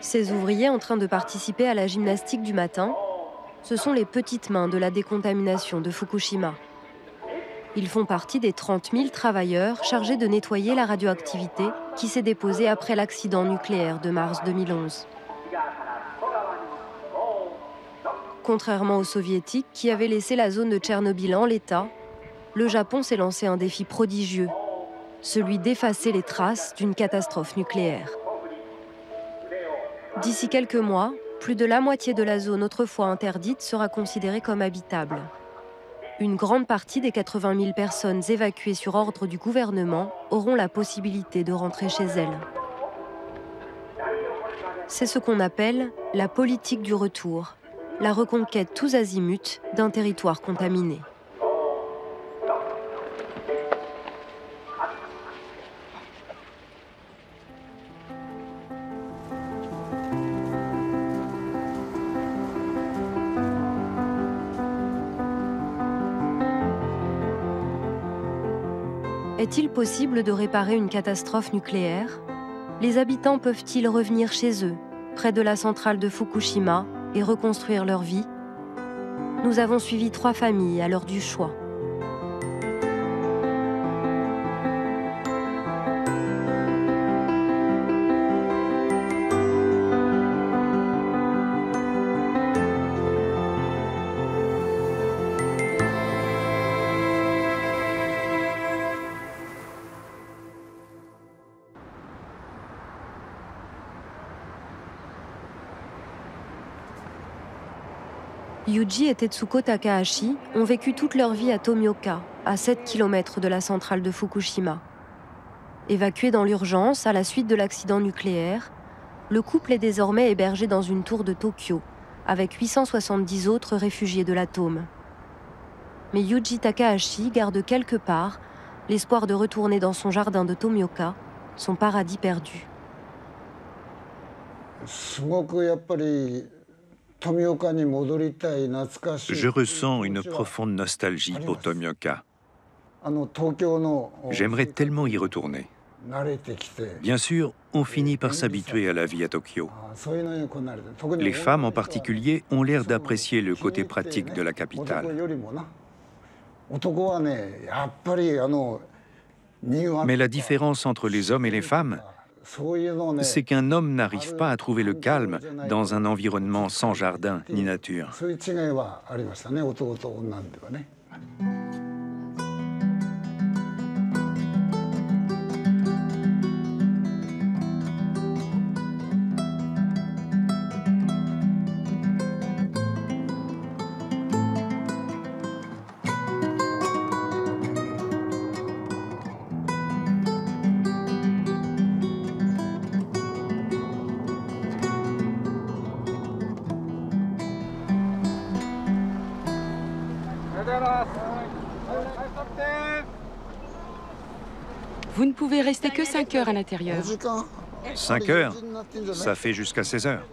Ces ouvriers en train de participer à la gymnastique du matin, ce sont les petites mains de la décontamination de Fukushima. Ils font partie des 30 000 travailleurs chargés de nettoyer la radioactivité qui s'est déposée après l'accident nucléaire de mars 2011. Contrairement aux soviétiques qui avaient laissé la zone de Tchernobyl en l'état, le Japon s'est lancé un défi prodigieux, celui d'effacer les traces d'une catastrophe nucléaire. D'ici quelques mois, plus de la moitié de la zone autrefois interdite sera considérée comme habitable. Une grande partie des 80 000 personnes évacuées sur ordre du gouvernement auront la possibilité de rentrer chez elles. C'est ce qu'on appelle la politique du retour, la reconquête tous azimuts d'un territoire contaminé. Est-il possible de réparer une catastrophe nucléaire? Les habitants peuvent-ils revenir chez eux, près de la centrale de Fukushima, et reconstruire leur vie? Nous avons suivi 3 familles à l'heure du choix. Yuji et Tetsuko Takahashi ont vécu toute leur vie à Tomioka, à 7 km de la centrale de Fukushima. Évacué dans l'urgence à la suite de l'accident nucléaire, le couple est désormais hébergé dans une tour de Tokyo, avec 870 autres réfugiés de l'atome. Mais Yuji Takahashi garde quelque part l'espoir de retourner dans son jardin de Tomioka, son paradis perdu. Je ressens une profonde nostalgie pour Tomioka. J'aimerais tellement y retourner. Bien sûr, on finit par s'habituer à la vie à Tokyo. Les femmes en particulier ont l'air d'apprécier le côté pratique de la capitale. Mais la différence entre les hommes et les femmes, c'est qu'un homme n'arrive pas à trouver le calme dans un environnement sans jardin ni nature. Vous ne pouvez rester que 5 heures à l'intérieur. 5 heures? Ça fait jusqu'à 16 heures.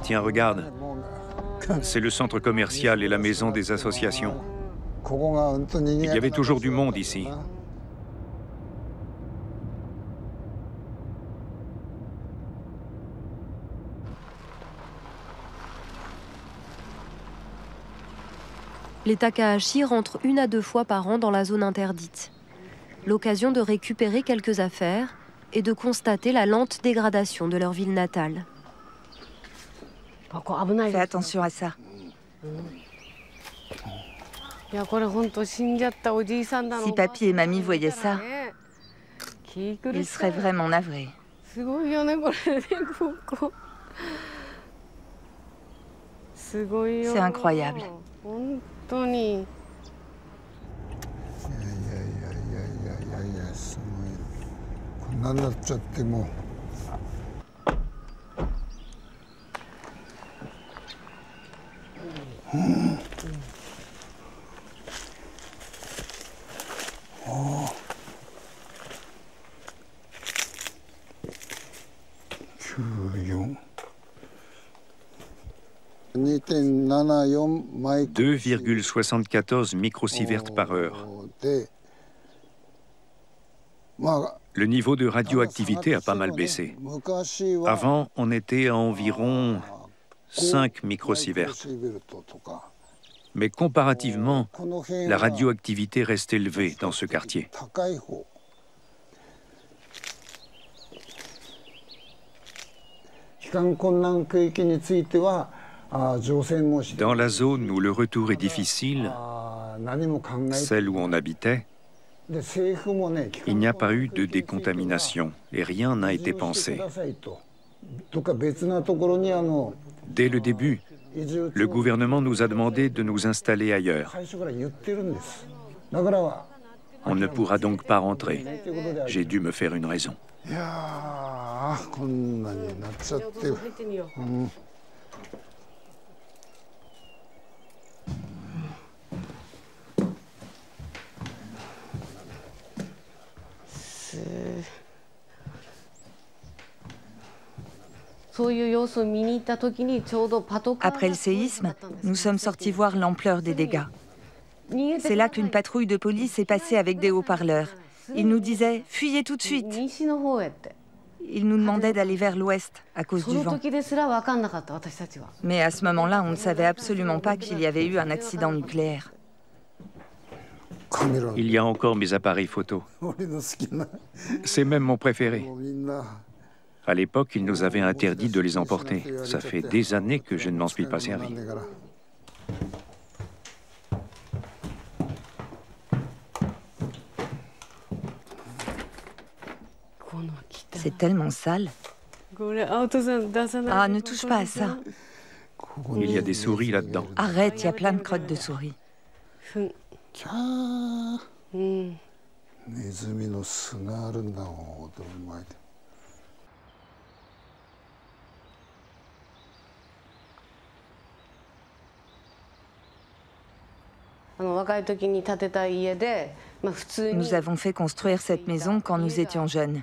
Tiens, regarde. C'est le centre commercial et la maison des associations. Il y avait toujours du monde ici. Les Takahashi rentrent 1 à 2 fois par an dans la zone interdite. L'occasion de récupérer quelques affaires et de constater la lente dégradation de leur ville natale. Fais attention à ça. Si papy et mamie voyaient ça, ils seraient vraiment navrés. C'est incroyable. 2,74 microsieverts par heure. Le niveau de radioactivité a pas mal baissé. Avant, on était à environ 5 microsieverts. Mais comparativement, la radioactivité reste élevée dans ce quartier. Dans la zone où le retour est difficile, celle où on habitait, il n'y a pas eu de décontamination et rien n'a été pensé. Dès le début, le gouvernement nous a demandé de nous installer ailleurs. On ne pourra donc pas rentrer. J'ai dû me faire une raison. Après le séisme, nous sommes sortis voir l'ampleur des dégâts. C'est là qu'une patrouille de police est passée avec des haut-parleurs. Ils nous disaient « Fuyez tout de suite !» Ils nous demandaient d'aller vers l'ouest à cause du vent. Mais à ce moment-là, on ne savait absolument pas qu'il y avait eu un accident nucléaire. Il y a encore mes appareils photo. C'est même mon préféré. À l'époque, ils nous avaient interdit de les emporter. Ça fait des années que je ne m'en suis pas servi. C'est tellement sale. Ah, ne touche pas à ça. Il y a des souris là-dedans. Arrête, il y a plein de crottes de souris. Nous avons fait construire cette maison quand nous étions jeunes.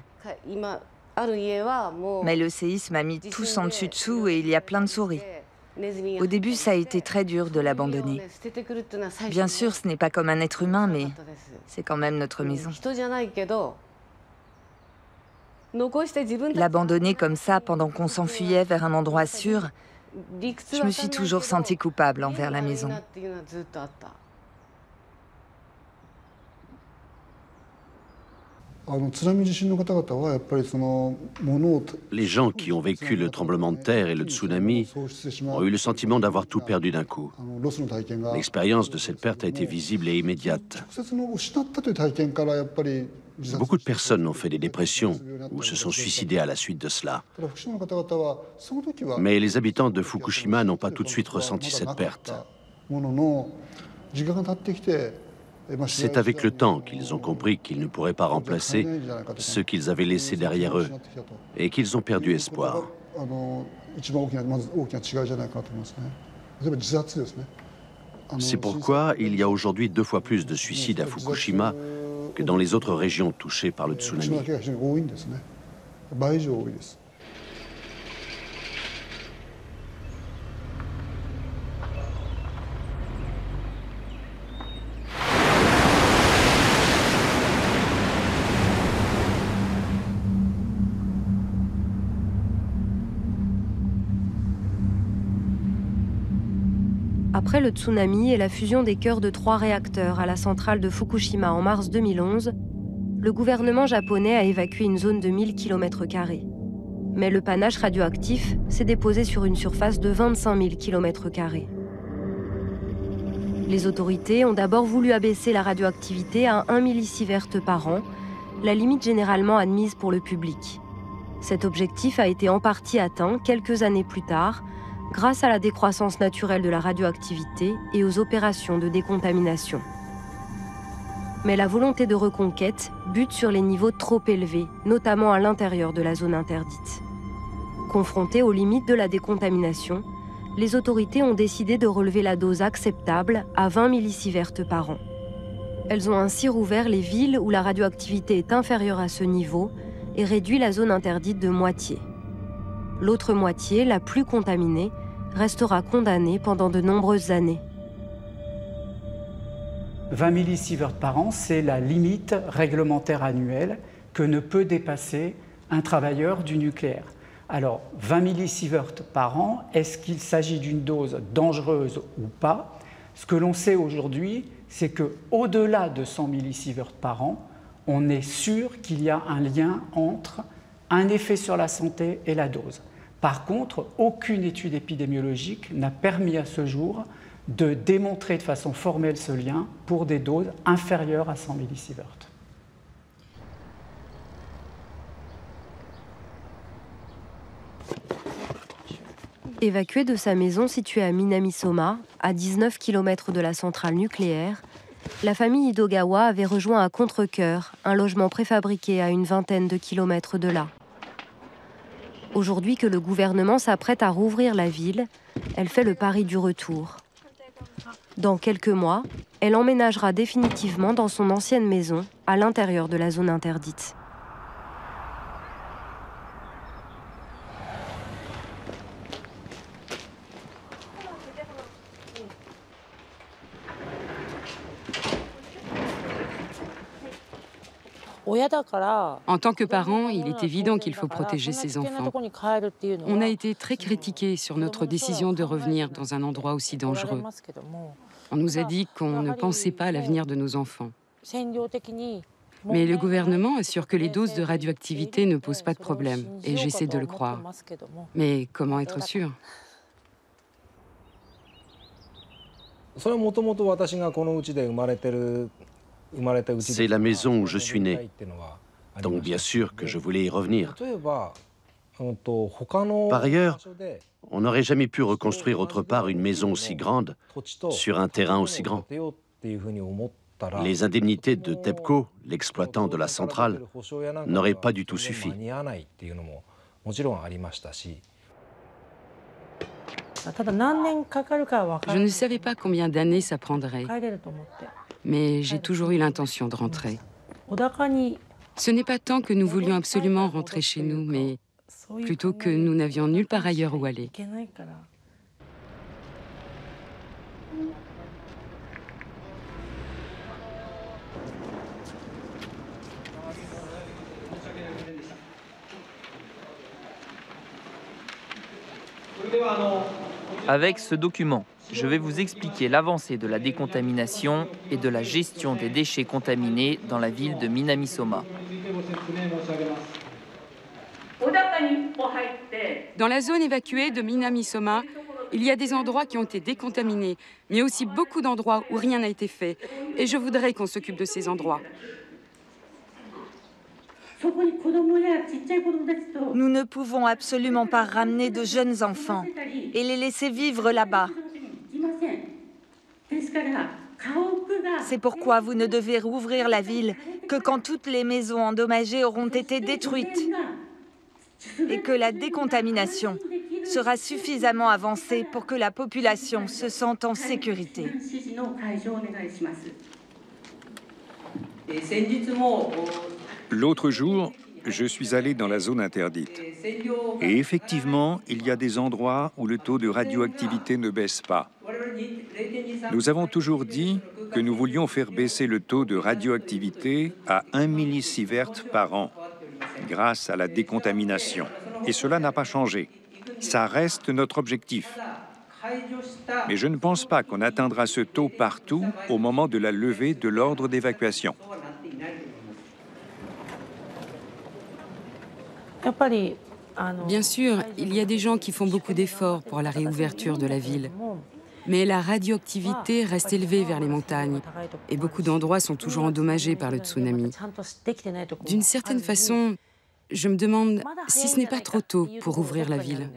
Mais le séisme a mis tous en dessus-dessous et il y a plein de souris. Au début, ça a été très dur de l'abandonner. Bien sûr, ce n'est pas comme un être humain, mais c'est quand même notre maison. L'abandonner comme ça pendant qu'on s'enfuyait vers un endroit sûr, je me suis toujours sentie coupable envers la maison. Les gens qui ont vécu le tremblement de terre et le tsunami ont eu le sentiment d'avoir tout perdu d'un coup. L'expérience de cette perte a été visible et immédiate. Beaucoup de personnes ont fait des dépressions ou se sont suicidées à la suite de cela. Mais les habitants de Fukushima n'ont pas tout de suite ressenti cette perte. C'est avec le temps qu'ils ont compris qu'ils ne pourraient pas remplacer ce qu'ils avaient laissé derrière eux et qu'ils ont perdu espoir. C'est pourquoi il y a aujourd'hui 2 fois plus de suicides à Fukushima que dans les autres régions touchées par le tsunami. Après le tsunami et la fusion des cœurs de 3 réacteurs à la centrale de Fukushima en mars 2011, le gouvernement japonais a évacué une zone de 1000 km². Mais le panache radioactif s'est déposé sur une surface de 25 000 km². Les autorités ont d'abord voulu abaisser la radioactivité à 1 millisievert par an, la limite généralement admise pour le public. Cet objectif a été en partie atteint quelques années plus tard, grâce à la décroissance naturelle de la radioactivité et aux opérations de décontamination. Mais la volonté de reconquête bute sur les niveaux trop élevés, notamment à l'intérieur de la zone interdite. Confrontées aux limites de la décontamination, les autorités ont décidé de relever la dose acceptable à 20 millisieverts par an. Elles ont ainsi rouvert les villes où la radioactivité est inférieure à ce niveau et réduit la zone interdite de moitié. L'autre moitié, la plus contaminée, restera condamnée pendant de nombreuses années. 20 millisieverts par an, c'est la limite réglementaire annuelle que ne peut dépasser un travailleur du nucléaire. Alors, 20 millisieverts par an, est-ce qu'il s'agit d'une dose dangereuse ou pas? Ce que l'on sait aujourd'hui, c'est qu'au-delà de 100 millisieverts par an, on est sûr qu'il y a un lien entre un effet sur la santé et la dose. Par contre, aucune étude épidémiologique n'a permis à ce jour de démontrer de façon formelle ce lien pour des doses inférieures à 100 millisieverts. Évacuée de sa maison située à Minamisoma, à 19 km de la centrale nucléaire, la famille Hidogawa avait rejoint à Contrecœur, un logement préfabriqué à une vingtaine de kilomètres de là. Aujourd'hui que le gouvernement s'apprête à rouvrir la ville, elle fait le pari du retour. Dans quelques mois, elle emménagera définitivement dans son ancienne maison, à l'intérieur de la zone interdite. En tant que parent, il est évident qu'il faut protéger ses enfants. On a été très critiqués sur notre décision de revenir dans un endroit aussi dangereux. On nous a dit qu'on ne pensait pas à l'avenir de nos enfants. Mais le gouvernement assure que les doses de radioactivité ne posent pas de problème, et j'essaie de le croire. Mais comment être sûr ? C'est la maison où je suis né. Donc bien sûr que je voulais y revenir. Par ailleurs, on n'aurait jamais pu reconstruire autre part une maison aussi grande sur un terrain aussi grand. Les indemnités de TEPCO, l'exploitant de la centrale, n'auraient pas du tout suffi. Je ne savais pas combien d'années ça prendrait. Mais j'ai toujours eu l'intention de rentrer. Ce n'est pas tant que nous voulions absolument rentrer chez nous, mais plutôt que nous n'avions nulle part ailleurs où aller. Avec ce document, je vais vous expliquer l'avancée de la décontamination et de la gestion des déchets contaminés dans la ville de Minamisoma. Dans la zone évacuée de Minamisoma, il y a des endroits qui ont été décontaminés, mais aussi beaucoup d'endroits où rien n'a été fait. Et je voudrais qu'on s'occupe de ces endroits. Nous ne pouvons absolument pas ramener de jeunes enfants et les laisser vivre là-bas. C'est pourquoi vous ne devez rouvrir la ville que quand toutes les maisons endommagées auront été détruites et que la décontamination sera suffisamment avancée pour que la population se sente en sécurité. L'autre jour, je suis allé dans la zone interdite. Et effectivement, il y a des endroits où le taux de radioactivité ne baisse pas. Nous avons toujours dit que nous voulions faire baisser le taux de radioactivité à 1 millisievert par an, grâce à la décontamination. Et cela n'a pas changé. Ça reste notre objectif. Mais je ne pense pas qu'on atteindra ce taux partout au moment de la levée de l'ordre d'évacuation. Bien sûr, il y a des gens qui font beaucoup d'efforts pour la réouverture de la ville. Mais la radioactivité reste élevée vers les montagnes et beaucoup d'endroits sont toujours endommagés par le tsunami. D'une certaine façon, je me demande si ce n'est pas trop tôt pour ouvrir la ville.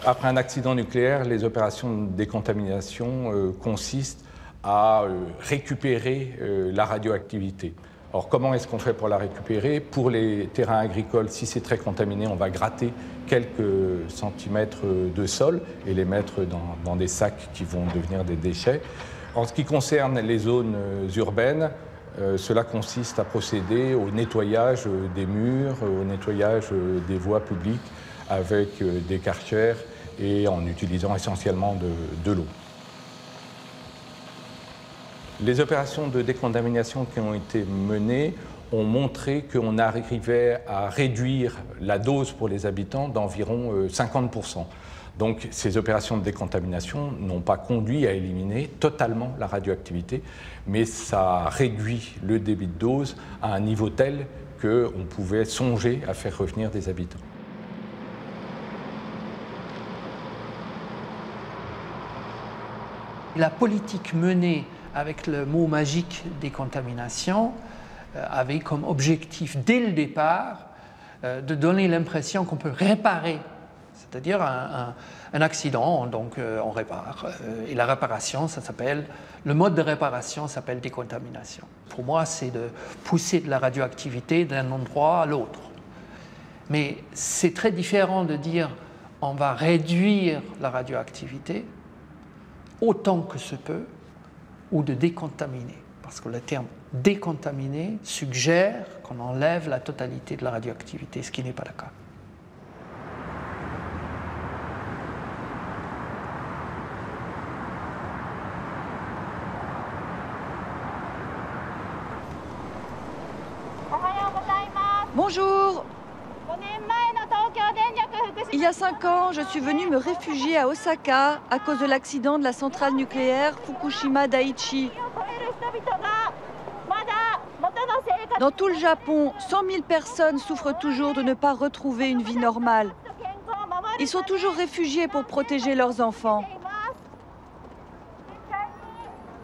Après un accident nucléaire, les opérations de décontamination consistent à récupérer la radioactivité. Alors comment est-ce qu'on fait pour la récupérer? Pour les terrains agricoles, si c'est très contaminé, on va gratter quelques centimètres de sol et les mettre dans des sacs qui vont devenir des déchets. En ce qui concerne les zones urbaines, cela consiste à procéder au nettoyage des murs, au nettoyage des voies publiques avec des Karcher et en utilisant essentiellement de l'eau. Les opérations de décontamination qui ont été menées ont montré qu'on arrivait à réduire la dose pour les habitants d'environ 50%. Donc ces opérations de décontamination n'ont pas conduit à éliminer totalement la radioactivité, mais ça a réduit le débit de dose à un niveau tel qu'on pouvait songer à faire revenir des habitants. La politique menée avec le mot magique décontamination avait comme objectif dès le départ de donner l'impression qu'on peut réparer, c'est-à-dire un accident, donc on répare. Et la réparation, le mode de réparation s'appelle décontamination. Pour moi, c'est de pousser de la radioactivité d'un endroit à l'autre. Mais c'est très différent de dire on va réduire la radioactivité autant que se peut, ou de décontaminer, parce que le terme décontaminer suggère qu'on enlève la totalité de la radioactivité, ce qui n'est pas le cas. Bonjour. Il y a 5 ans, je suis venue me réfugier à Osaka à cause de l'accident de la centrale nucléaire Fukushima Daiichi. Dans tout le Japon, 100 000 personnes souffrent toujours de ne pas retrouver une vie normale. Ils sont toujours réfugiés pour protéger leurs enfants.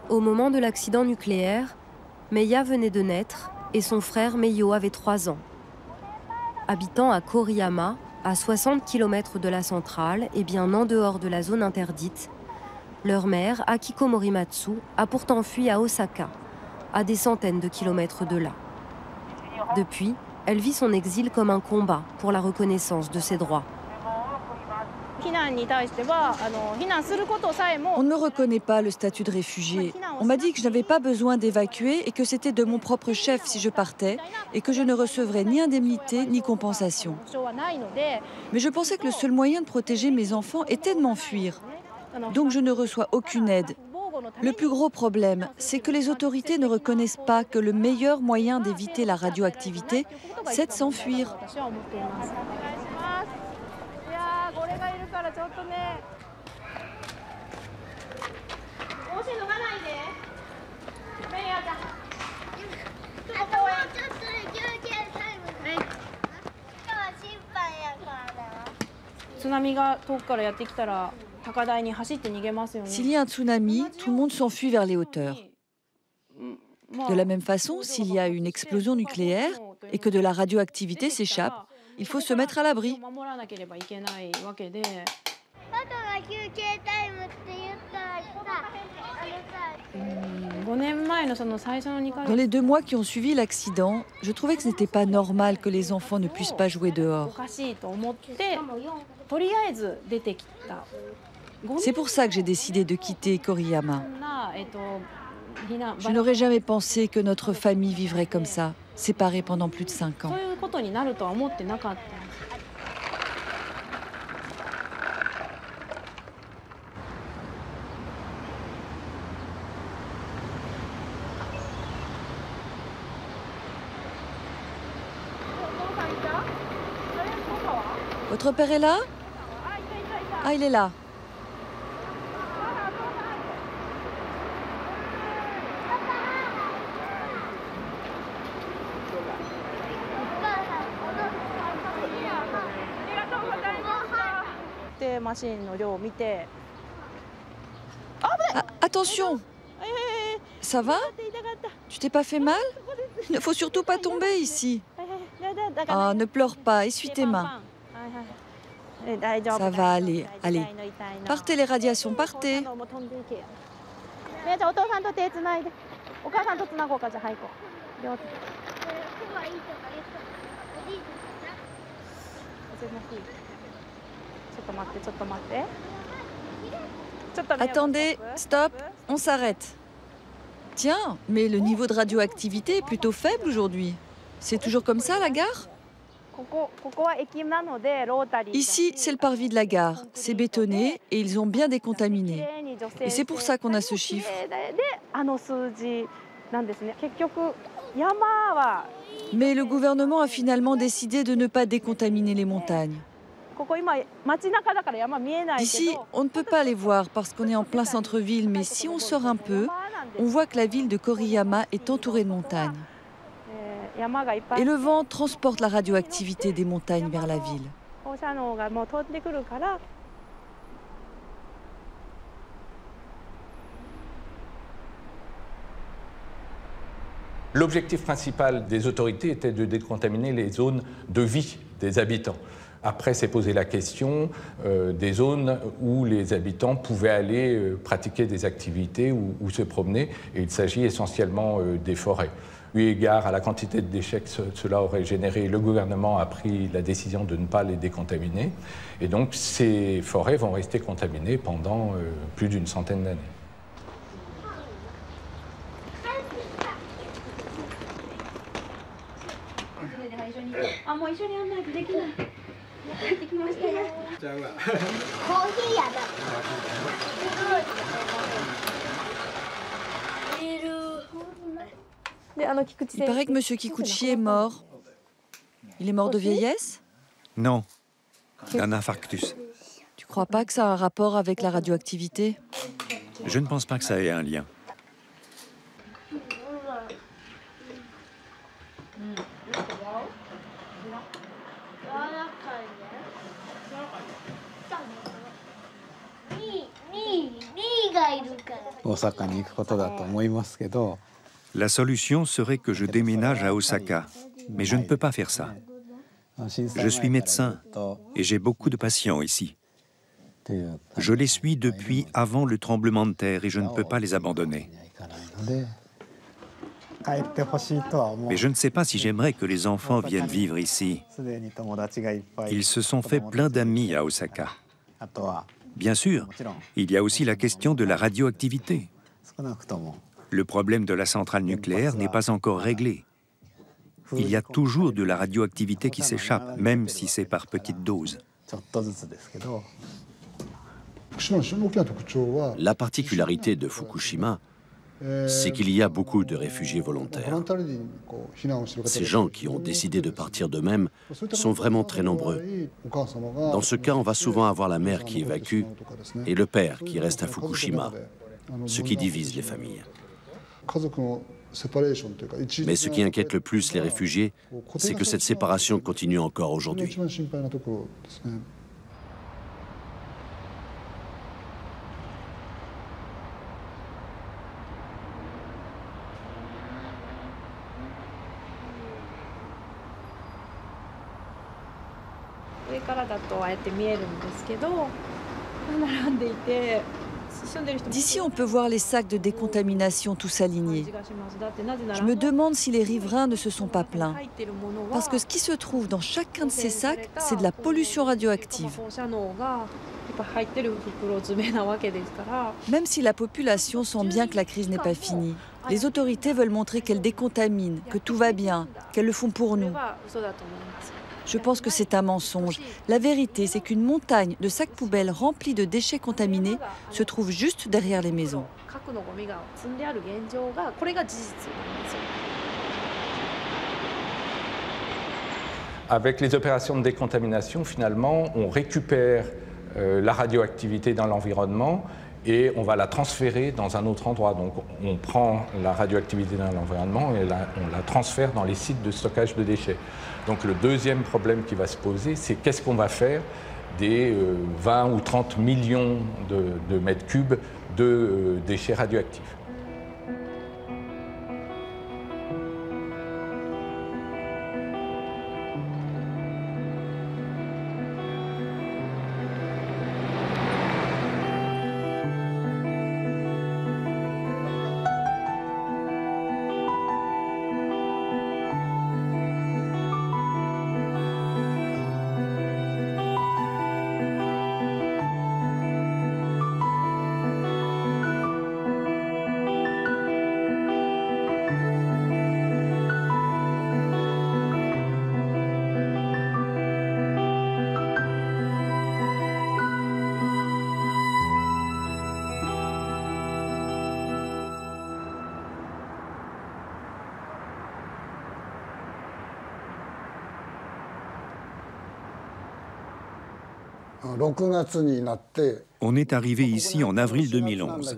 Au moment de l'accident nucléaire, Meiya venait de naître et son frère Meiyo avait 3 ans. Habitant à Koriyama, à 60 km de la centrale et bien en dehors de la zone interdite, leur mère, Akiko Morimatsu, a pourtant fui à Osaka, à des centaines de kilomètres de là. Depuis, elle vit son exil comme un combat pour la reconnaissance de ses droits. On ne me reconnaît pas le statut de réfugié. On m'a dit que je n'avais pas besoin d'évacuer et que c'était de mon propre chef si je partais et que je ne recevrais ni indemnité ni compensation. Mais je pensais que le seul moyen de protéger mes enfants était de m'enfuir. Donc je ne reçois aucune aide. Le plus gros problème, c'est que les autorités ne reconnaissent pas que le meilleur moyen d'éviter la radioactivité, c'est de s'enfuir. S'il y a un tsunami, tout le monde s'enfuit vers les hauteurs. De la même façon, s'il y a une explosion nucléaire et que de la radioactivité s'échappe, il faut se mettre à l'abri. Dans les 2 mois qui ont suivi l'accident, je trouvais que ce n'était pas normal que les enfants ne puissent pas jouer dehors. C'est pour ça que j'ai décidé de quitter Koriyama. Je n'aurais jamais pensé que notre famille vivrait comme ça, séparée pendant plus de 5 ans. Votre père est là? Ah, il est là. Ah, attention! Ça va? Tu t'es pas fait mal? Il ne faut surtout pas tomber ici. Ah, ne pleure pas, essuie tes mains. Ça va aller, allez. Partez les radiations, partez. Attendez, stop, on s'arrête. Tiens, mais le niveau de radioactivité est plutôt faible aujourd'hui. C'est toujours comme ça, la gare ? Ici, c'est le parvis de la gare. C'est bétonné et ils ont bien décontaminé. Et c'est pour ça qu'on a ce chiffre. Mais le gouvernement a finalement décidé de ne pas décontaminer les montagnes. D'ici, on ne peut pas les voir parce qu'on est en plein centre-ville, mais si on sort un peu, on voit que la ville de Koriyama est entourée de montagnes. Et le vent transporte la radioactivité des montagnes vers la ville. L'objectif principal des autorités était de décontaminer les zones de vie des habitants. Après, s'est posé la question des zones où les habitants pouvaient aller pratiquer des activités ou se promener. Et il s'agit essentiellement des forêts. Eu égard à la quantité de déchets que cela aurait généré, le gouvernement a pris la décision de ne pas les décontaminer. Et donc, ces forêts vont rester contaminées pendant plus d'une centaine d'années. Il paraît que M. Kikuchi est mort. Il est mort de vieillesse ? Non, d'un infarctus. Tu crois pas que ça a un rapport avec la radioactivité ? Je ne pense pas que ça ait un lien. La solution serait que je déménage à Osaka, mais je ne peux pas faire ça. Je suis médecin et j'ai beaucoup de patients ici. Je les suis depuis avant le tremblement de terre et je ne peux pas les abandonner. Mais je ne sais pas si j'aimerais que les enfants viennent vivre ici. Ils se sont fait plein d'amis à Osaka. Bien sûr, il y a aussi la question de la radioactivité. Le problème de la centrale nucléaire n'est pas encore réglé. Il y a toujours de la radioactivité qui s'échappe, même si c'est par petites doses. La particularité de Fukushima, c'est qu'il y a beaucoup de réfugiés volontaires. Ces gens qui ont décidé de partir d'eux-mêmes sont vraiment très nombreux. Dans ce cas, on va souvent avoir la mère qui évacue et le père qui reste à Fukushima, ce qui divise les familles. Mais ce qui inquiète le plus les réfugiés, c'est que cette séparation continue encore aujourd'hui. D'ici, on peut voir les sacs de décontamination tous alignés. Je me demande si les riverains ne se sont pas plaints. Parce que ce qui se trouve dans chacun de ces sacs, c'est de la pollution radioactive. Même si la population sent bien que la crise n'est pas finie, les autorités veulent montrer qu'elles décontaminent, que tout va bien, qu'elles le font pour nous. Je pense que c'est un mensonge. La vérité, c'est qu'une montagne de sacs poubelles remplis de déchets contaminés se trouve juste derrière les maisons. Avec les opérations de décontamination, finalement, on récupère la radioactivité dans l'environnement et on va la transférer dans un autre endroit. Donc on prend la radioactivité dans l'environnement et on la transfère dans les sites de stockage de déchets. Donc le deuxième problème qui va se poser, c'est qu'est-ce qu'on va faire des 20 ou 30 millions de mètres cubes de déchets radioactifs. On est arrivé ici en avril 2011.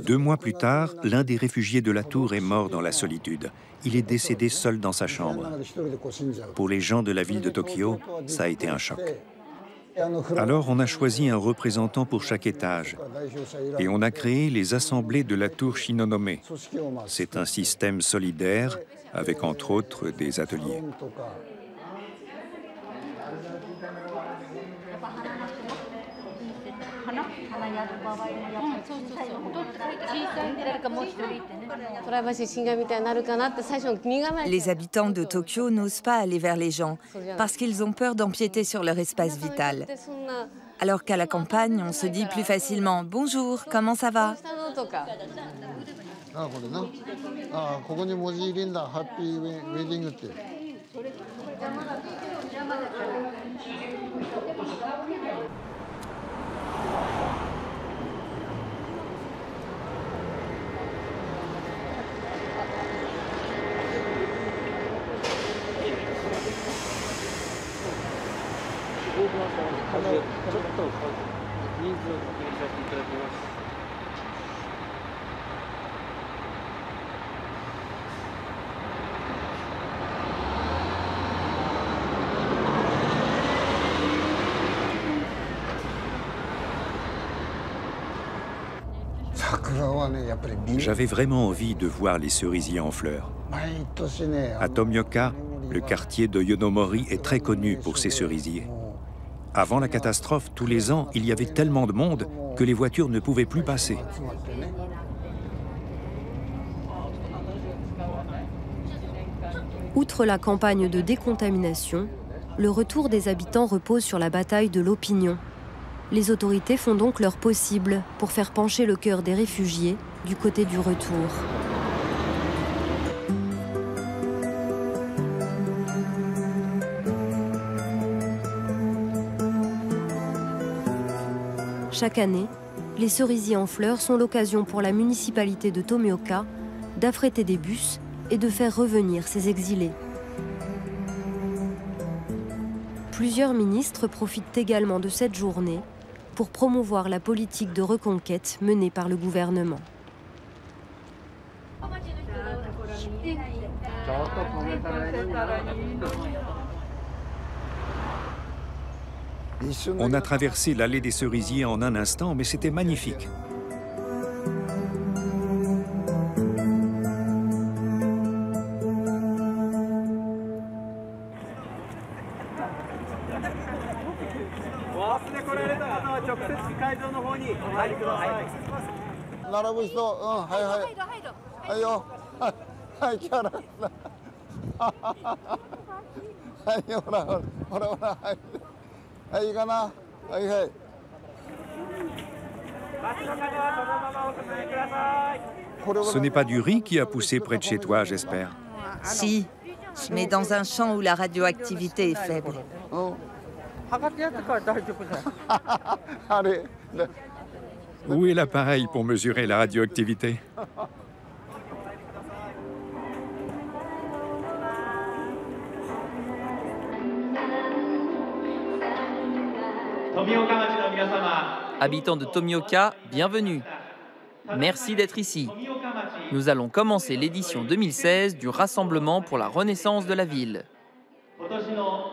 2 mois plus tard, l'un des réfugiés de la tour est mort dans la solitude. Il est décédé seul dans sa chambre. Pour les gens de la ville de Tokyo, ça a été un choc. Alors on a choisi un représentant pour chaque étage et on a créé les assemblées de la tour Shinonome. C'est un système solidaire avec entre autres des ateliers. Les habitants de Tokyo n'osent pas aller vers les gens parce qu'ils ont peur d'empiéter sur leur espace vital. Alors qu'à la campagne, on se dit plus facilement « Bonjour, comment ça va ?» J'avais vraiment envie de voir les cerisiers en fleurs. À Tomioka, le quartier de Yonomori est très connu pour ses cerisiers. Avant la catastrophe, tous les ans, il y avait tellement de monde que les voitures ne pouvaient plus passer. Outre la campagne de décontamination, le retour des habitants repose sur la bataille de l'opinion. Les autorités font donc leur possible pour faire pencher le cœur des réfugiés du côté du retour. Chaque année, les cerisiers en fleurs sont l'occasion pour la municipalité de Tomioka d'affréter des bus et de faire revenir ces exilés. Plusieurs ministres profitent également de cette journée pour promouvoir la politique de reconquête menée par le gouvernement. On a traversé l'allée des cerisiers en un instant, mais c'était magnifique. Ce n'est pas du riz qui a poussé près de chez toi, j'espère. Si, mais dans un champ où la radioactivité est faible. Où est l'appareil pour mesurer la radioactivité? Habitants de Tomioka, bienvenue. Merci d'être ici. Nous allons commencer l'édition 2016 du Rassemblement pour la Renaissance de la ville.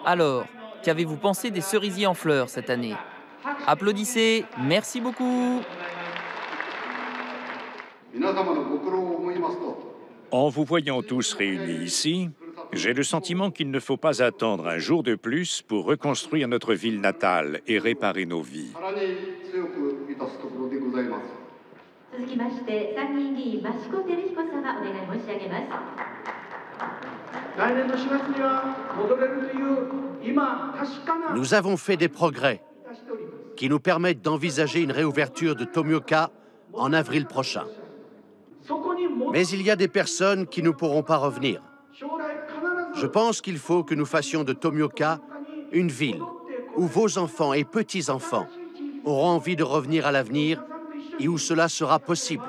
Alors, qu'avez-vous pensé des cerisiers en fleurs cette année? Applaudissez, merci beaucoup. En vous voyant tous réunis ici, j'ai le sentiment qu'il ne faut pas attendre un jour de plus pour reconstruire notre ville natale et réparer nos vies. Nous avons fait des progrès qui nous permettent d'envisager une réouverture de Tomioka en avril prochain. Mais il y a des personnes qui ne pourront pas revenir. Je pense qu'il faut que nous fassions de Tomioka une ville où vos enfants et petits-enfants auront envie de revenir à l'avenir et où cela sera possible.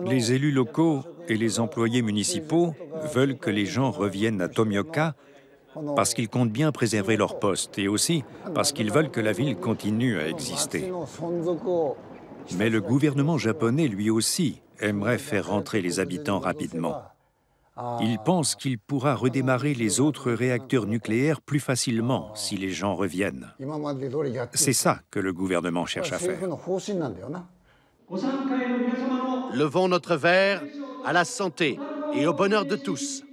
Les élus locaux et les employés municipaux veulent que les gens reviennent à Tomioka parce qu'ils comptent bien préserver leur poste et aussi parce qu'ils veulent que la ville continue à exister. Mais le gouvernement japonais, lui aussi, aimerait faire rentrer les habitants rapidement. Il pense qu'il pourra redémarrer les autres réacteurs nucléaires plus facilement si les gens reviennent. C'est ça que le gouvernement cherche à faire. Levons notre verre à la santé et au bonheur de tous.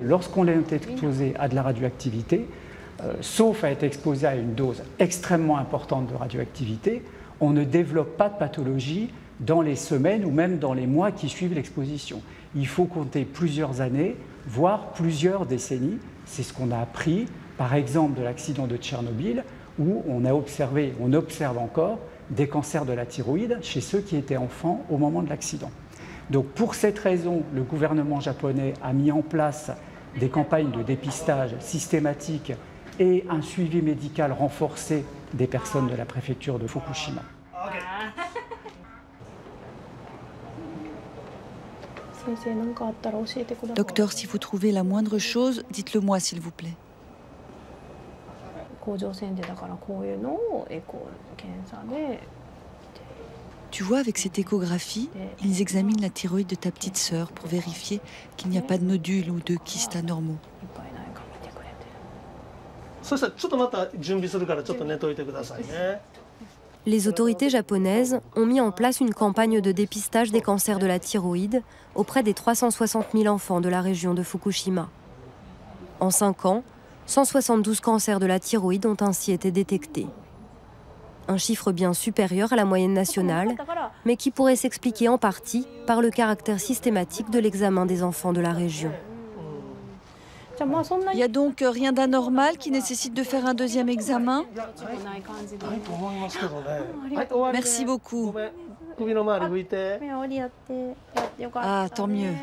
Lorsqu'on est exposé à de la radioactivité, sauf à être exposé à une dose extrêmement importante de radioactivité, on ne développe pas de pathologie dans les semaines ou même dans les mois qui suivent l'exposition. Il faut compter plusieurs années, voire plusieurs décennies. C'est ce qu'on a appris, par exemple, de l'accident de Tchernobyl, où on observe encore des cancers de la thyroïde chez ceux qui étaient enfants au moment de l'accident. Donc pour cette raison, le gouvernement japonais a mis en place des campagnes de dépistage systématiques et un suivi médical renforcé des personnes de la préfecture de Fukushima. Docteur, si vous trouvez la moindre chose, dites-le moi s'il vous plaît. Tu vois, avec cette échographie, ils examinent la thyroïde de ta petite sœur pour vérifier qu'il n'y a pas de nodules ou de kystes anormaux. Les autorités japonaises ont mis en place une campagne de dépistage des cancers de la thyroïde auprès des 360 000 enfants de la région de Fukushima. En 5 ans, 172 cancers de la thyroïde ont ainsi été détectés. Un chiffre bien supérieur à la moyenne nationale, mais qui pourrait s'expliquer en partie par le caractère systématique de l'examen des enfants de la région. Il n'y a donc rien d'anormal qui nécessite de faire un deuxième examen? Merci beaucoup. Ah, tant mieux.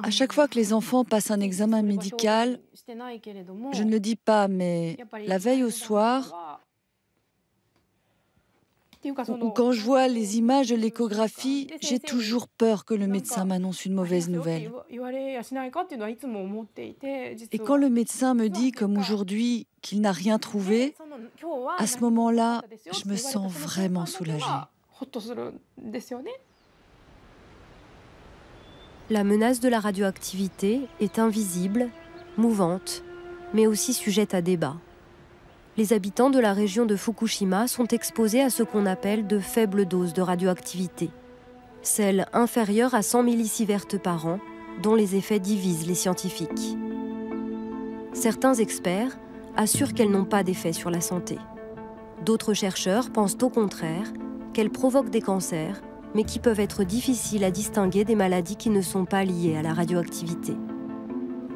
À chaque fois que les enfants passent un examen médical, je ne le dis pas, mais la veille au soir, ou quand je vois les images de l'échographie, j'ai toujours peur que le médecin m'annonce une mauvaise nouvelle. Et quand le médecin me dit, comme aujourd'hui, qu'il n'a rien trouvé, à ce moment-là, je me sens vraiment soulagée. La menace de la radioactivité est invisible, mouvante, mais aussi sujette à débat. Les habitants de la région de Fukushima sont exposés à ce qu'on appelle de faibles doses de radioactivité, celles inférieures à 100 millisieverts par an, dont les effets divisent les scientifiques. Certains experts assurent qu'elles n'ont pas d'effet sur la santé. D'autres chercheurs pensent au contraire qu'elles provoquent des cancers, mais qui peuvent être difficiles à distinguer des maladies qui ne sont pas liées à la radioactivité.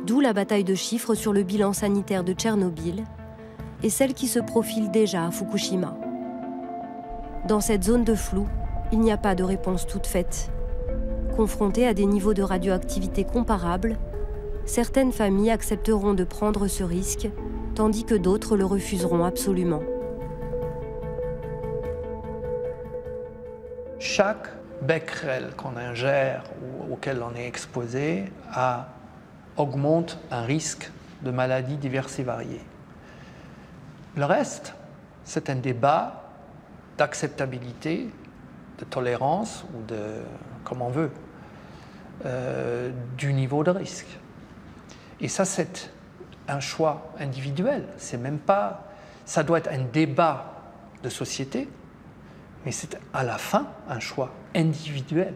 D'où la bataille de chiffres sur le bilan sanitaire de Tchernobyl et celle qui se profile déjà à Fukushima. Dans cette zone de flou, il n'y a pas de réponse toute faite. Confrontées à des niveaux de radioactivité comparables, certaines familles accepteront de prendre ce risque, tandis que d'autres le refuseront absolument. Chaque becquerel qu'on ingère ou auquel on est exposé augmente un risque de maladies diverses et variées. Le reste, c'est un débat d'acceptabilité, de tolérance ou de, comme on veut, du niveau de risque. Et ça, c'est un choix individuel. C'est même pas Ça doit être un débat de société, mais c'est à la fin un choix individuel.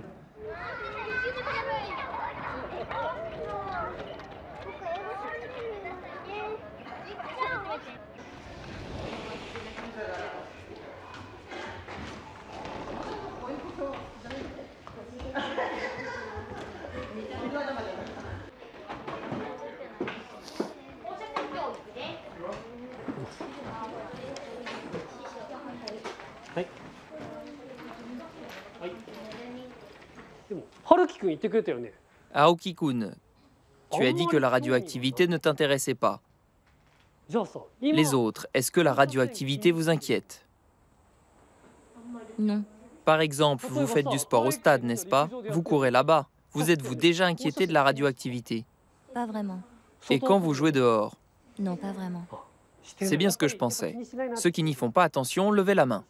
Aoki-kun, tu as dit que la radioactivité ne t'intéressait pas. Les autres, est-ce que la radioactivité vous inquiète? Non. Par exemple, vous faites du sport au stade, n'est-ce pas? Vous courez là-bas. Vous êtes-vous déjà inquiété de la radioactivité? Pas vraiment. Et quand vous jouez dehors? Non, pas vraiment. C'est bien ce que je pensais. Ceux qui n'y font pas attention, levez la main.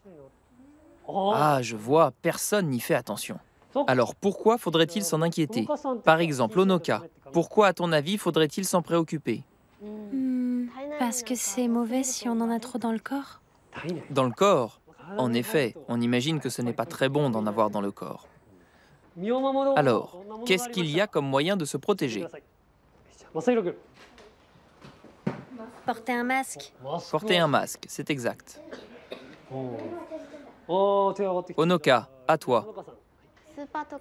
Ah, je vois, personne n'y fait attention. Alors pourquoi faudrait-il s'en inquiéter? Par exemple, Onoka, pourquoi à ton avis faudrait-il s'en préoccuper? Parce que c'est mauvais si on en a trop dans le corps. Dans le corps? En effet, on imagine que ce n'est pas très bon d'en avoir dans le corps. Alors, qu'est-ce qu'il y a comme moyen de se protéger? Porter un masque. Porter un masque, c'est exact. Onoka, à toi.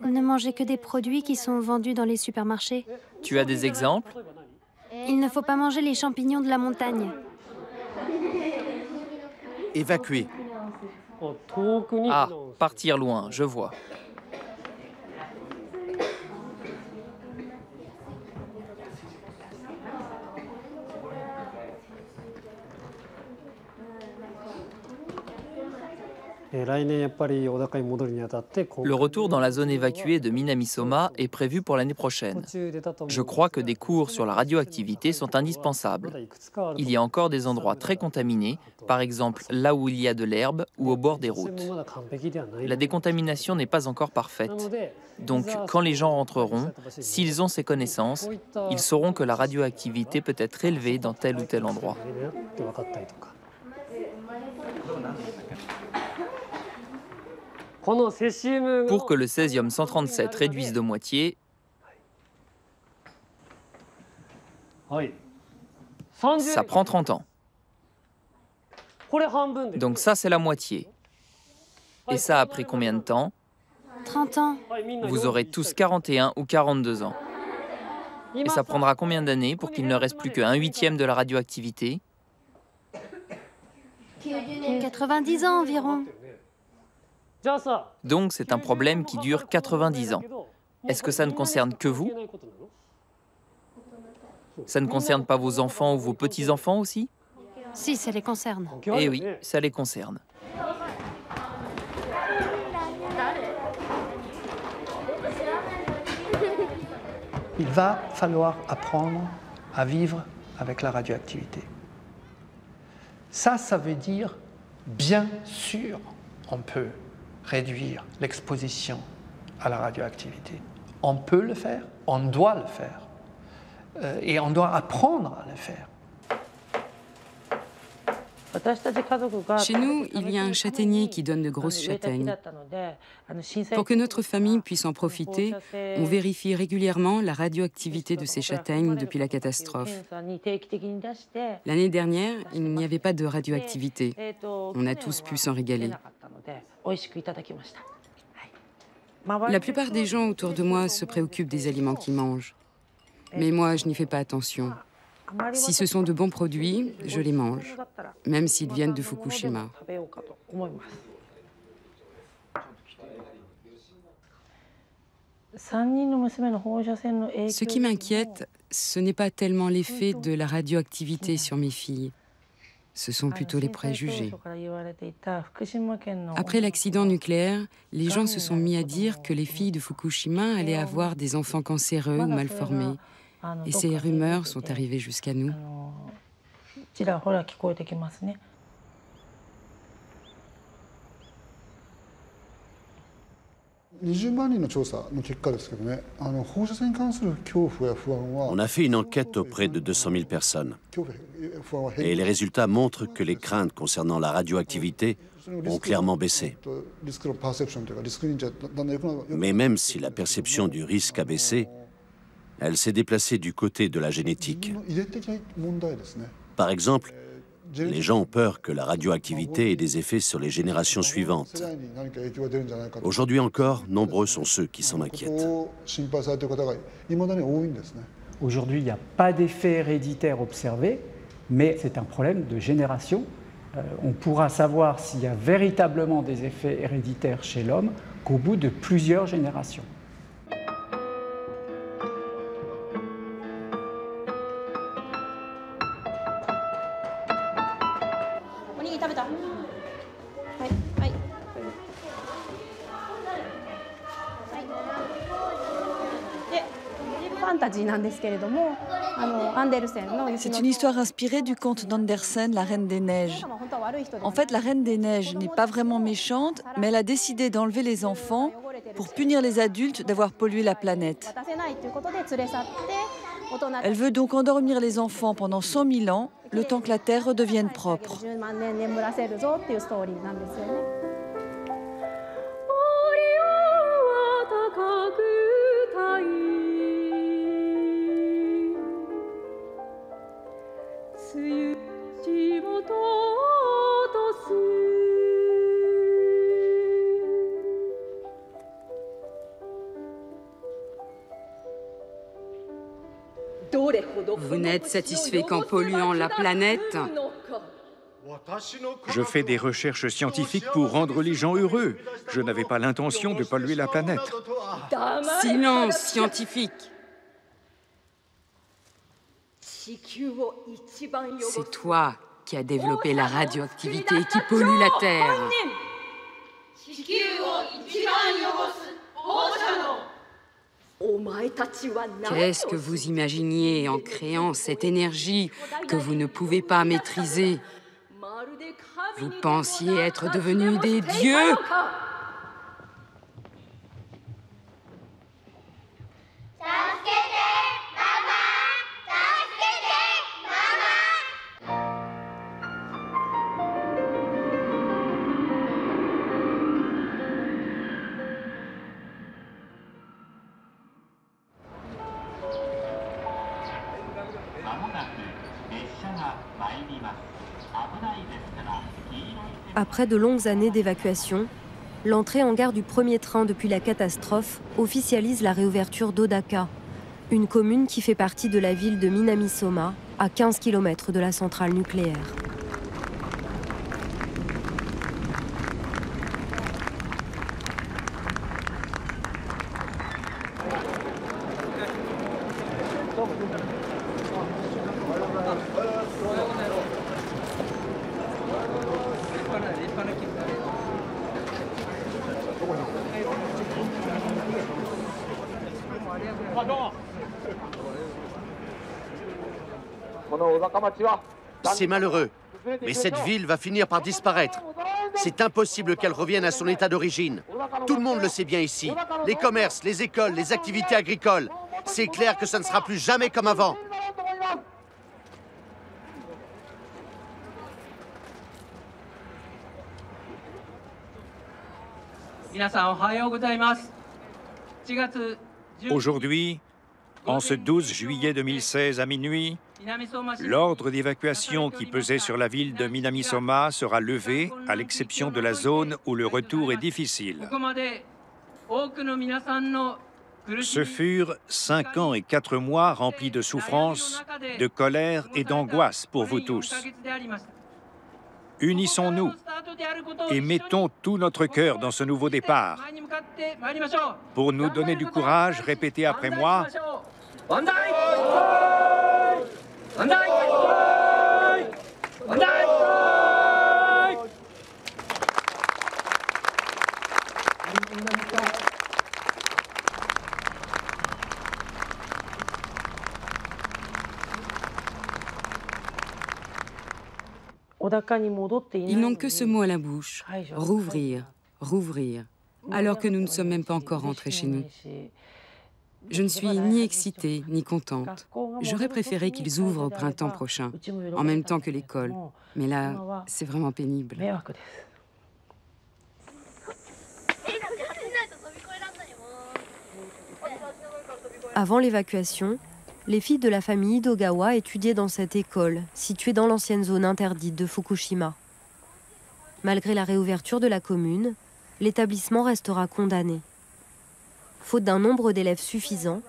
Ne manger que des produits qui sont vendus dans les supermarchés. Tu as des exemples? Il ne faut pas manger les champignons de la montagne. Évacuer. Ah, partir loin, je vois. Le retour dans la zone évacuée de Minamisoma est prévu pour l'année prochaine. Je crois que des cours sur la radioactivité sont indispensables. Il y a encore des endroits très contaminés, par exemple là où il y a de l'herbe ou au bord des routes. La décontamination n'est pas encore parfaite. Donc, quand les gens rentreront, s'ils ont ces connaissances, ils sauront que la radioactivité peut être élevée dans tel ou tel endroit. Pour que le césium-137 réduise de moitié, ça prend 30 ans. Donc ça, c'est la moitié. Et ça a pris combien de temps? 30 ans. Vous aurez tous 41 ou 42 ans. Et ça prendra combien d'années pour qu'il ne reste plus qu'un huitième de la radioactivité? 90 ans environ. Donc c'est un problème qui dure 90 ans. Est-ce que ça ne concerne que vous? Ça ne concerne pas vos enfants ou vos petits-enfants aussi? Si, ça les concerne. Eh oui, ça les concerne. Il va falloir apprendre à vivre avec la radioactivité. Ça veut dire, bien sûr, on peut réduire l'exposition à la radioactivité. On peut le faire, on doit le faire. Et on doit apprendre à le faire. Chez nous, il y a un châtaignier qui donne de grosses châtaignes. Pour que notre famille puisse en profiter, on vérifie régulièrement la radioactivité de ces châtaignes depuis la catastrophe. L'année dernière, il n'y avait pas de radioactivité. On a tous pu s'en régaler. La plupart des gens autour de moi se préoccupent des aliments qu'ils mangent. Mais moi, je n'y fais pas attention. Si ce sont de bons produits, je les mange, même s'ils viennent de Fukushima. Ce qui m'inquiète, ce n'est pas tellement l'effet de la radioactivité sur mes filles. Ce sont plutôt les préjugés. Après l'accident nucléaire, les gens se sont mis à dire que les filles de Fukushima allaient avoir des enfants cancéreux ou mal formés. Et ces rumeurs sont arrivées jusqu'à nous. On a fait une enquête auprès de 200 000 personnes. Et les résultats montrent que les craintes concernant la radioactivité ont clairement baissé. Mais même si la perception du risque a baissé, elle s'est déplacée du côté de la génétique. Par exemple, les gens ont peur que la radioactivité ait des effets sur les générations suivantes. Aujourd'hui encore, nombreux sont ceux qui s'en inquiètent. Aujourd'hui, il n'y a pas d'effet héréditaire observé, mais c'est un problème de génération. On pourra savoir s'il y a véritablement des effets héréditaires chez l'homme qu'au bout de plusieurs générations. C'est une histoire inspirée du conte d'Andersen, La Reine des Neiges. En fait, la Reine des Neiges n'est pas vraiment méchante, mais elle a décidé d'enlever les enfants pour punir les adultes d'avoir pollué la planète. Elle veut donc endormir les enfants pendant 100 000 ans, le temps que la Terre redevienne propre. Vous n'êtes satisfait qu'en polluant la planète? Je fais des recherches scientifiques pour rendre les gens heureux. Je n'avais pas l'intention de polluer la planète. Silence scientifique. C'est toi qui as développé la radioactivité qui pollue la Terre. Qu'est-ce que vous imaginiez en créant cette énergie que vous ne pouvez pas maîtriser? Vous pensiez être devenus des dieux? Après de longues années d'évacuation, l'entrée en gare du premier train depuis la catastrophe officialise la réouverture d'Odaka, une commune qui fait partie de la ville de Minamisoma, à 15 km de la centrale nucléaire. C'est malheureux, mais cette ville va finir par disparaître. C'est impossible qu'elle revienne à son état d'origine. Tout le monde le sait bien ici. Les commerces, les écoles, les activités agricoles. C'est clair que ça ne sera plus jamais comme avant. Aujourd'hui, en ce 12 juillet 2016 à minuit, l'ordre d'évacuation qui pesait sur la ville de Minamisoma sera levé, à l'exception de la zone où le retour est difficile. Ce furent 5 ans et 4 mois remplis de souffrance, de colère et d'angoisse pour vous tous. Unissons-nous et mettons tout notre cœur dans ce nouveau départ. Pour nous donner du courage, répétez après moi. Ils n'ont que ce mot à la bouche. Rouvrir, rouvrir. alors que nous ne sommes même pas encore rentrés chez nous. Je ne suis ni excitée ni contente. J'aurais préféré qu'ils ouvrent au printemps prochain, en même temps que l'école. Mais là, c'est vraiment pénible. Avant l'évacuation, les filles de la famille Hidogawa étudiaient dans cette école, située dans l'ancienne zone interdite de Fukushima. Malgré la réouverture de la commune, l'établissement restera condamné. Faute d'un nombre d'élèves suffisant,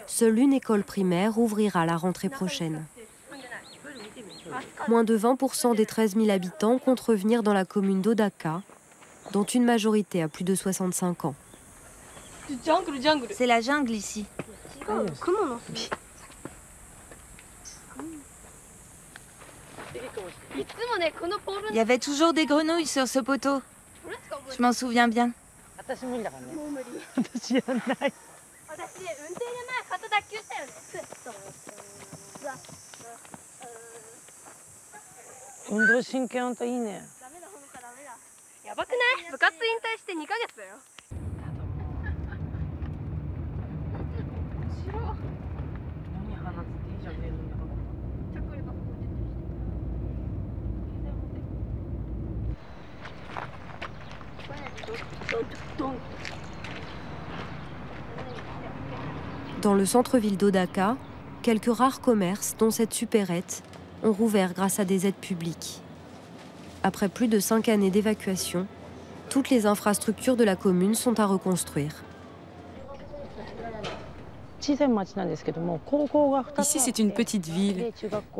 seule une école primaire ouvrira la rentrée prochaine. Moins de 20% des 13 000 habitants comptent revenir dans la commune d'Odaka, dont une majorité a plus de 65 ans. C'est la jungle ici. Il y avait toujours des grenouilles sur ce poteau. Je m'en souviens bien. Dans le centre-ville d'Odaka, quelques rares commerces, dont cette supérette, ont rouvert grâce à des aides publiques. Après plus de 5 années d'évacuation, toutes les infrastructures de la commune sont à reconstruire. Ici, c'est une petite ville,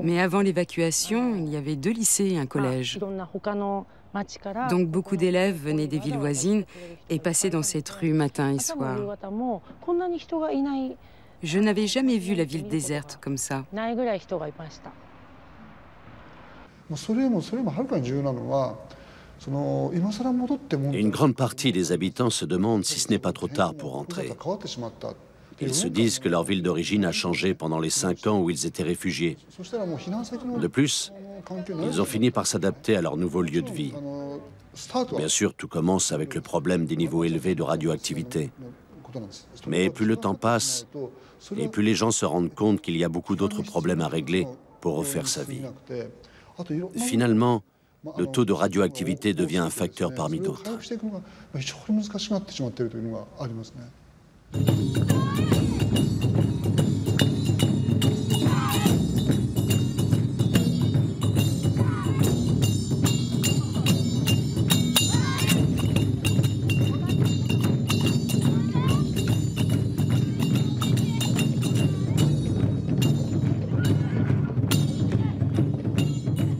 mais avant l'évacuation, il y avait 2 lycées et un collège. Donc beaucoup d'élèves venaient des villes voisines et passaient dans cette rue matin et soir. Je n'avais jamais vu la ville déserte comme ça. Une grande partie des habitants se demandent si ce n'est pas trop tard pour rentrer. Ils se disent que leur ville d'origine a changé pendant les 5 ans où ils étaient réfugiés. De plus, ils ont fini par s'adapter à leur nouveau lieu de vie. Bien sûr, tout commence avec le problème des niveaux élevés de radioactivité. Mais plus le temps passe, et plus les gens se rendent compte qu'il y a beaucoup d'autres problèmes à régler pour refaire sa vie. Finalement, le taux de radioactivité devient un facteur parmi d'autres.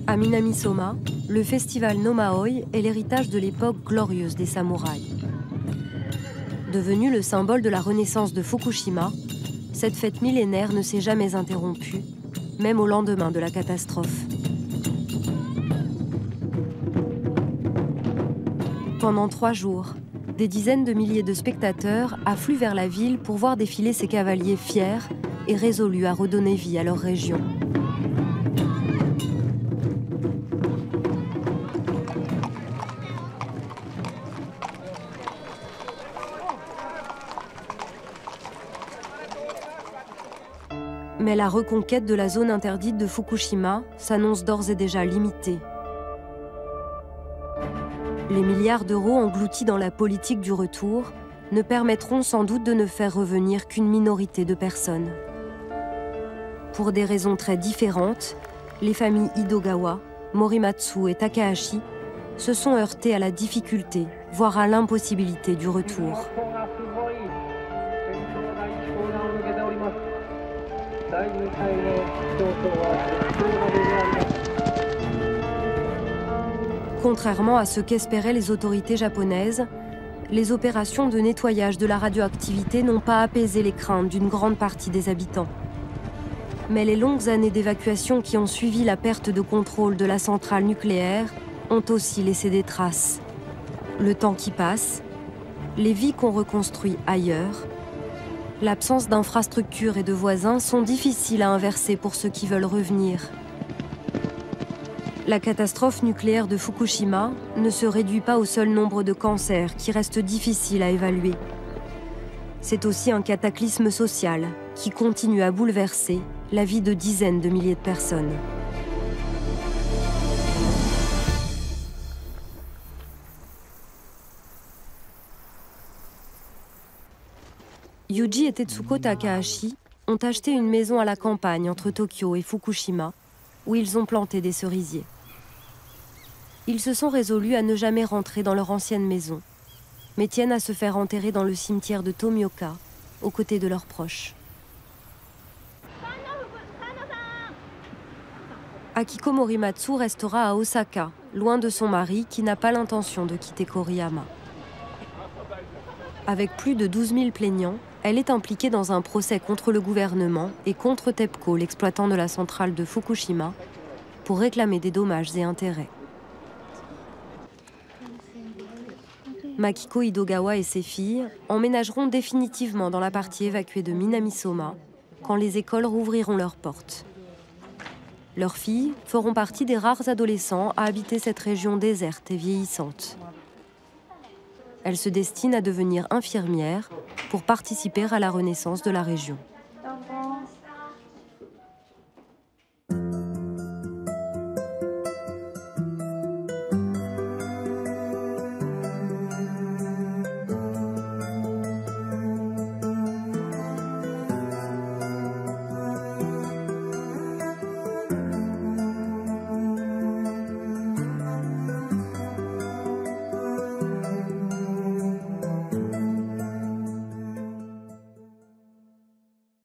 À Minamisoma, le festival Nomaoi est l'héritage de l'époque glorieuse des samouraïs. Devenue le symbole de la renaissance de Fukushima, cette fête millénaire ne s'est jamais interrompue, même au lendemain de la catastrophe. Pendant 3 jours, des dizaines de milliers de spectateurs affluent vers la ville pour voir défiler ces cavaliers fiers et résolus à redonner vie à leur région. Mais la reconquête de la zone interdite de Fukushima s'annonce d'ores et déjà limitée. Les milliards d'euros engloutis dans la politique du retour ne permettront sans doute de ne faire revenir qu'une minorité de personnes. Pour des raisons très différentes, les familles Hidogawa, Morimatsu et Takahashi se sont heurtées à la difficulté, voire à l'impossibilité du retour. Contrairement à ce qu'espéraient les autorités japonaises, les opérations de nettoyage de la radioactivité n'ont pas apaisé les craintes d'une grande partie des habitants. Mais les longues années d'évacuation qui ont suivi la perte de contrôle de la centrale nucléaire ont aussi laissé des traces. Le temps qui passe, les vies qu'on reconstruit ailleurs, l'absence d'infrastructures et de voisins sont difficiles à inverser pour ceux qui veulent revenir. La catastrophe nucléaire de Fukushima ne se réduit pas au seul nombre de cancers qui reste difficile à évaluer. C'est aussi un cataclysme social qui continue à bouleverser la vie de dizaines de milliers de personnes. Yuji et Tetsuko Takahashi ont acheté une maison à la campagne entre Tokyo et Fukushima, où ils ont planté des cerisiers. Ils se sont résolus à ne jamais rentrer dans leur ancienne maison, mais tiennent à se faire enterrer dans le cimetière de Tomioka, aux côtés de leurs proches. Akiko Morimatsu restera à Osaka, loin de son mari qui n'a pas l'intention de quitter Koriyama. Avec plus de 12 000 plaignants, elle est impliquée dans un procès contre le gouvernement et contre TEPCO, l'exploitant de la centrale de Fukushima, pour réclamer des dommages et intérêts. Makiko Hidogawa et ses filles emménageront définitivement dans la partie évacuée de Minamisoma quand les écoles rouvriront leurs portes. Leurs filles feront partie des rares adolescents à habiter cette région déserte et vieillissante. Elles se destinent à devenir infirmières pour participer à la renaissance de la région.